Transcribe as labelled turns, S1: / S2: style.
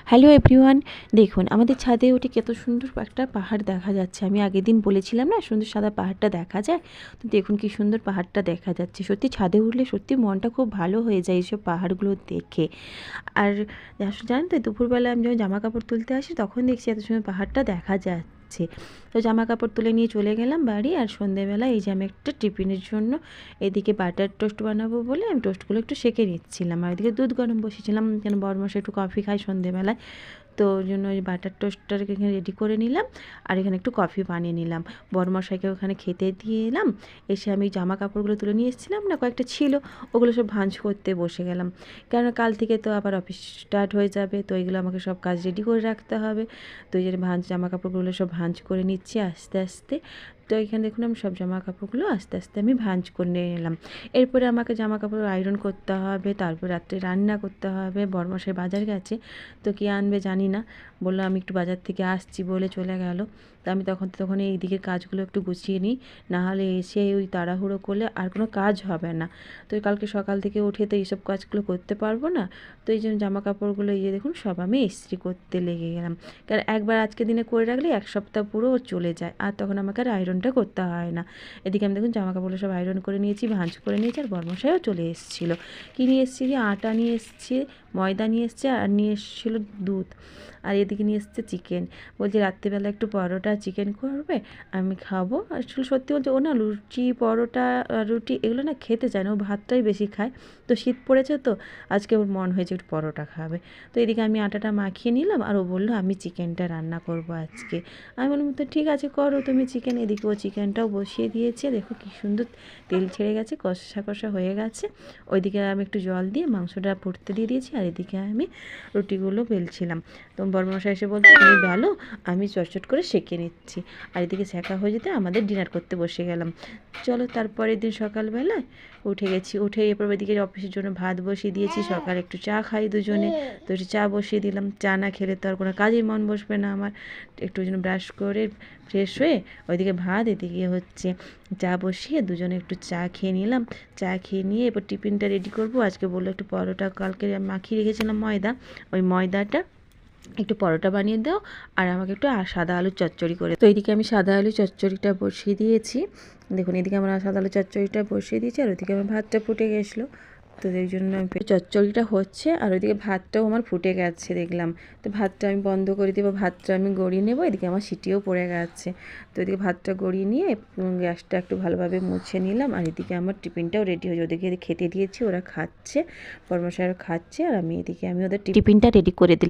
S1: Hello everyone, দেখুন আমাদের ছাদে উঠে কত সুন্দর একটা পাহাড় দেখা যাচ্ছে। আমি আগের দিন বলেছিলাম না সুন্দর সাদা পাহাড়টা দেখা যায়, তো দেখুন কি সুন্দর পাহাড়টা দেখা যাচ্ছে। সত্যি ছাদে উঠলে সত্যি মনটা খুব ভালো হয়ে যায় এইসব পাহাড়গুলো দেখে। আর আসলে জানেন তো, দুপুরবেলা আমি যখন জামা কাপড় তুলতে আসি তখন দেখছি এত সুন্দর পাহাড়টা দেখা যাচ্ছে। তো জামা কাপড় তুলে নিয়ে চলে গেলাম বাড়ি। আর সন্ধেবেলা এই যে আমি একটা টিফিনের জন্য এদিকে বাটার টোস্ট বানাবো বলে আমি টোস্টগুলো একটু সেঁকে নিচ্ছিলাম, আর এদিকে দুধ গরম বসেছিলাম, কেন বড়মশাই একটু কফি খাই সন্ধেবেলায়। তো ওই জন্য ওই বাটার টোস্টটাকে এখানে রেডি করে নিলাম, আর এখানে একটু কফি বানিয়ে নিলাম। বড়মশাইকে ওখানে খেতে দিয়ে এলাম। এসে আমি জামা কাপড়গুলো তুলে নিয়ে এসেছিলাম না, কয়েকটা ছিল, ওগুলো সব ভাঁজ করতে বসে গেলাম। কেননা কাল থেকে তো আবার অফিস স্টার্ট হয়ে যাবে, তো এইগুলো আমাকে সব কাজ রেডি করে রাখতে হবে। তো এই যে জামা কাপড়গুলো সব ভাঁজ করে নিচ্ছি আস্তে আস্তে। তো এখানে দেখুন আমি সব জামা কাপড়গুলো আস্তে আস্তে আমি ভাঁজ করে নিয়ে এলাম। এরপরে আমাকে জামা কাপড় আয়রন করতে হবে, তারপর রাত্রে রান্না করতে হবে। বড়মশাই বাজার গেছে, তো কী আনবে জানি না, বললো আমি একটু বাজার থেকে আসছি বলে চলে গেল। তো আমি তখন এই দিকের কাজগুলো একটু গুছিয়ে নিই, নাহলে এসে ওই তাড়াহুড়ো করলে আর কোনো কাজ হবে না। তো কালকে সকাল থেকে উঠে তো এইসব কাজগুলো করতে পারবো না। তো এই জন্য জামা কাপড়গুলো এই যে দেখুন সব আমি ইস্ত্রি করতে লেগে গেলাম। কারণ একবার আজকে দিনে করে রাখলে এক সপ্তাহ পুরো চলে যায়, আর তখন আমাকে আর আয়রনটা করতে হয় না। এদিকে আমি দেখুন জামা কাপড়গুলো সব আয়রন করে নিয়েছি, ভাঁজ করে নিয়েছি। আর বর্মশাইও চলে এসেছিলো। কী নিয়ে এসেছি, আটা নিয়ে এসেছি, ময়দা নিয়ে এসছে, আর নিয়ে এসেছিলো দুধ। আর এদিকে নিয়ে এসছে চিকেন। বলছে রাত্রিবেলা একটু পরোটা চিকেন করবে, আমি খাবো। আসলে সত্যি বলছে, ও না লুচি পরোটা রুটি এগুলো না খেতে চায় না, ও ভাতটাই বেশি খায়। তো শীত পড়েছে, তো আজকে ওর মন হয়েছে একটু পরোটা খাবে। তো এদিকে আমি আটাটা মাখিয়ে নিলাম, আর ও বললো আমি চিকেনটা রান্না করবো আজকে। আমি বললাম তো ঠিক আছে করো তুমি চিকেন। এদিকে ও চিকেনটাও বসিয়ে দিয়েছে, দেখো কী সুন্দর তেল ছেড়ে গেছে, কষা কষা হয়ে গেছে। ওইদিকে আমি একটু জল দিয়ে মাংসটা ফুটতে দিয়ে দিয়েছি, আর এদিকে আমি রুটিগুলো বেলছিলাম। তো বড়মশাই এসে বলছে তুমি বেলো, আমি চটচট করে সেঁকে নিচ্ছি। আর এদিকে সেঁকা হয়ে যেতে আমাদের ডিনার করতে বসে গেলার। চলো তারপরের দিন সকালবেলায় উঠে গেছি, উঠে এরপর এদিকে অফিসের জন্য ভাত বসিয়ে দিয়েছি। সকালে একটু চা খাই দুজনে, তো একটু চা বসিয়ে দিলাম। চা না খেলে তো আর কোনো কাজেই মন বসবে না আমার। একটু যেন ব্রাশ করে ফ্রেশ হয়ে ওইদিকে ভাত, এদিকে হচ্ছে চা বসিয়ে দুজনে একটু চা খেয়ে নিলাম। চা খেয়ে নিয়ে এরপর টিফিনটা রেডি করব। আজকে বললো একটু পরোটা, কালকে মাখিয়ে রেখেছিলাম ময়দা, ওই ময়দাটা একটু পরোটা বানিয়ে দাও, আর আমাকে একটু সাদা আলুর চচ্চড়ি করে। তো এইদিকে আমি সাদা আলু চচ্চড়িটা বসিয়ে দিয়েছি। দেখুন এদিকে আমার সাদা আলু চচ্চড়িটা বসিয়ে দিয়েছি, আর ওইদিকে আমার ভাতটা ফুটে গেছিলো। তো এই জন্য চচ্চড়িটা হচ্ছে, আর ওইদিকে ভাতটাও আমার ফুটে গেছে দেখলাম। তো ভাতটা আমি বন্ধ করে দেবো, ভাতটা আমি গড়িয়ে নেবো। এদিকে আমার সিটিও পড়ে গেছে। তো এদিকে ভাতটা গড়িয়ে নিয়ে গ্যাসটা একটু ভালোভাবে মুছে নিলাম, আর এদিকে আমার টিফিনটাও রেডি হয়ে যায়। ওদেরকে খেতে দিয়েছি, ওরা খাচ্ছে, বড়মশাইরা খাচ্ছে, আর আমি এদিকে আমি ওদের টিফিনটা রেডি করে দিলাম।